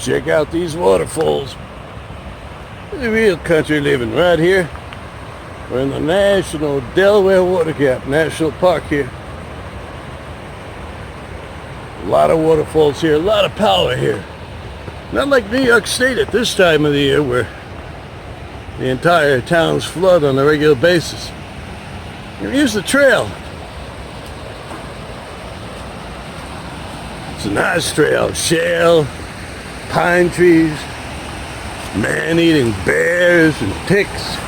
Check out these waterfalls. The real country living right here. We're in the National Delaware Water Gap National Park here. A lot of waterfalls here, a lot of power here. Not like New York State at this time of the year where the entire towns flood on a regular basis. Here's the trail. It's a nice trail. Shale, pine trees, man-eating bears and ticks.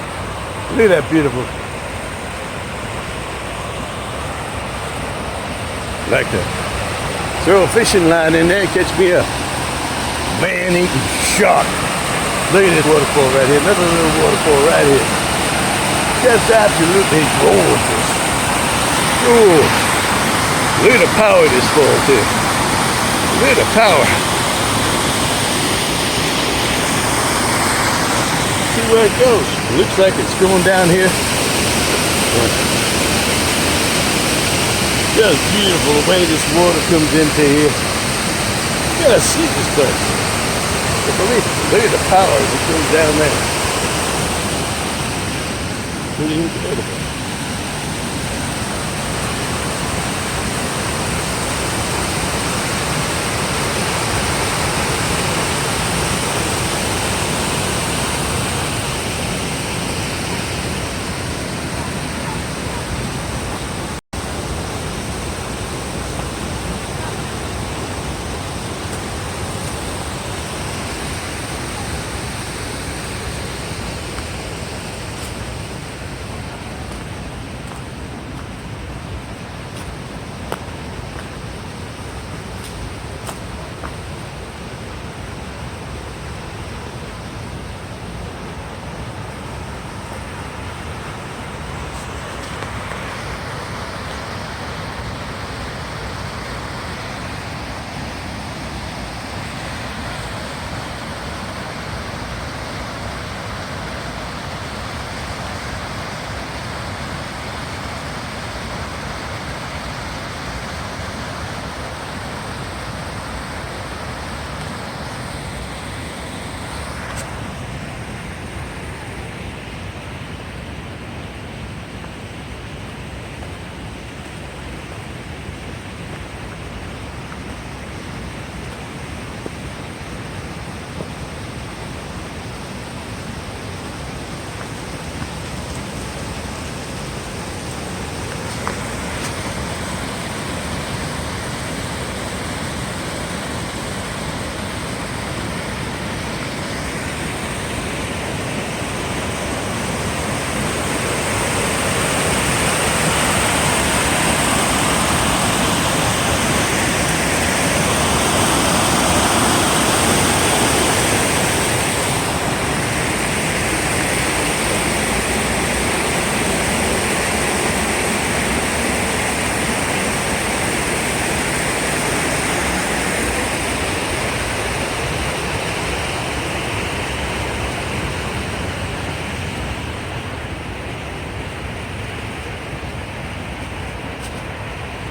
Look at that beautiful. Like to throw a fishing line in there, catch me a man-eating shark. Look at this waterfall right here. Another little waterfall right here. Just absolutely gorgeous. Ooh. Look at the power of this fall too. Look at the power. See where it goes. It looks like it's going down here. Just beautiful the way this water comes into here. You gotta see this place. Look at the power that comes down there. Pretty incredible.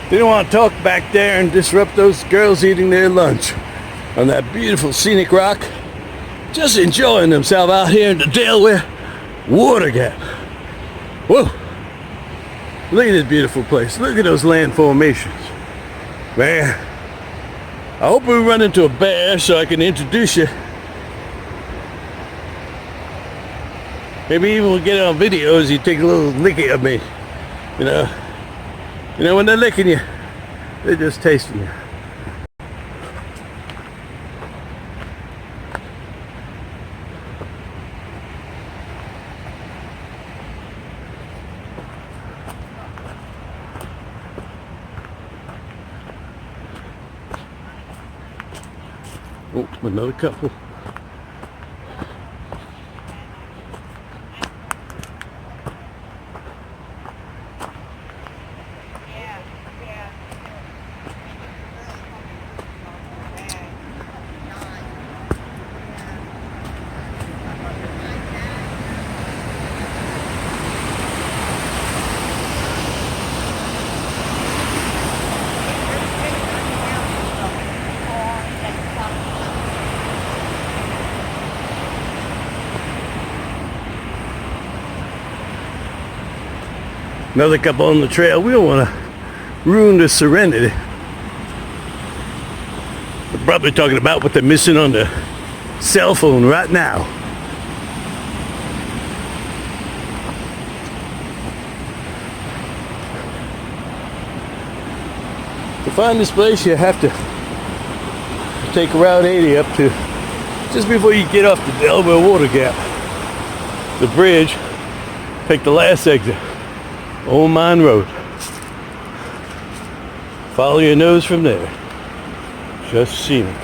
They don't want to talk back there and disrupt those girls eating their lunch on that beautiful scenic rock. Just enjoying themselves out here in the Delaware Water Gap. Whoa! Look at this beautiful place. Look at those land formations. Man, I hope we run into a bear so I can introduce you. Maybe even we'll get it on video as you take a little licky of me. You know, when they're licking you, they're just tasting you. Oh, another couple. Another couple on the trail. We don't want to ruin the serenity. They're probably talking about what they're missing on the cell phone right now. To find this place, you have to take Route 80 up to just before you get off the Delaware Water Gap. The bridge, take the last exit, Old Mine Road. Follow your nose from there. Just scenic.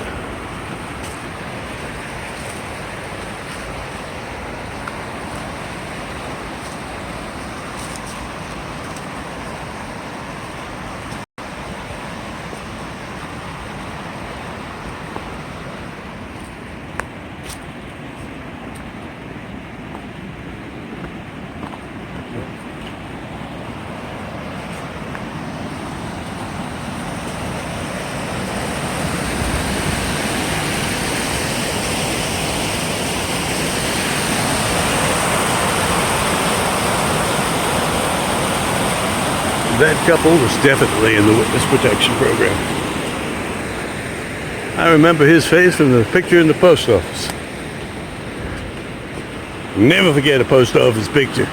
That couple was definitely in the witness protection program. I remember his face from the picture in the post office. Never forget a post office picture.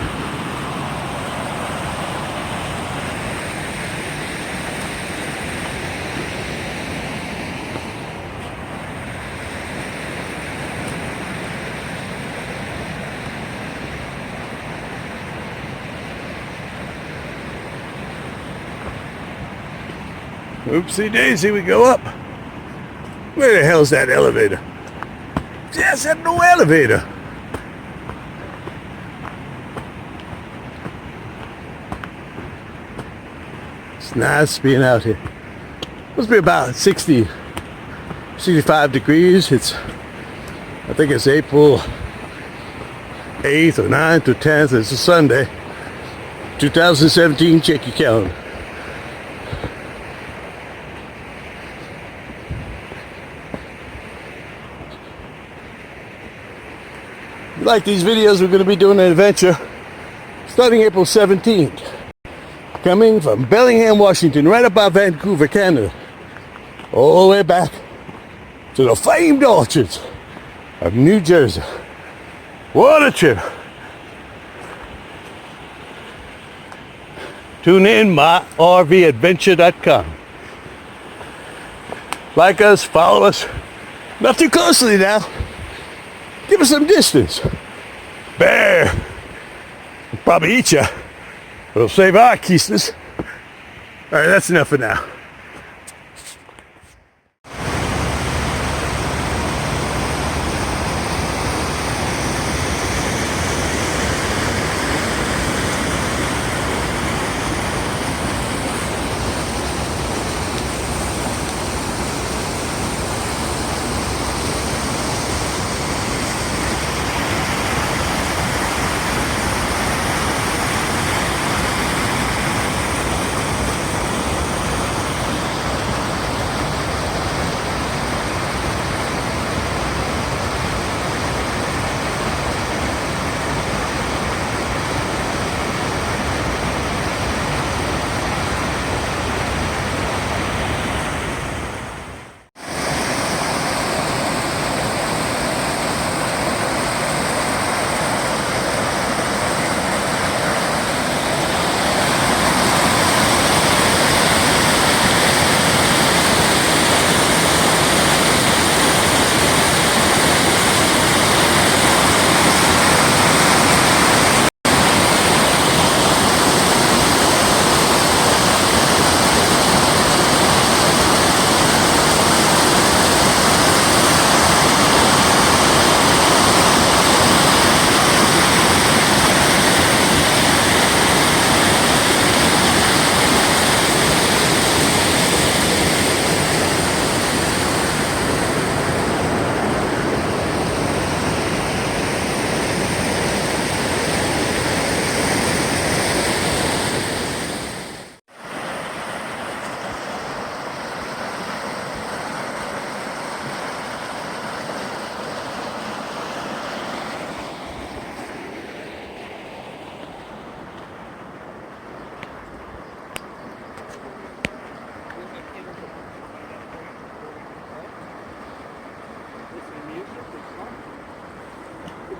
Oopsie daisy, we go up. Where the hell's that elevator? Yes, there's no elevator. It's nice being out here. Must be about 65 degrees. I think it's April 8th or 9th or 10th. It's a Sunday. 2017, check your calendar. Like these videos, we're going to be doing an adventure starting April 17th, coming from Bellingham, Washington, right about Vancouver, Canada, all the way back to the famed orchards of New Jersey. What a trip. Tune in, myrvadventure.com. Like us, follow us, not too closely now. Give us some distance. Bear. We'll probably eat you. We'll save our kisses. All right, that's enough for now.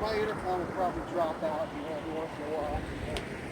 my intercom will probably drop out every once in a while.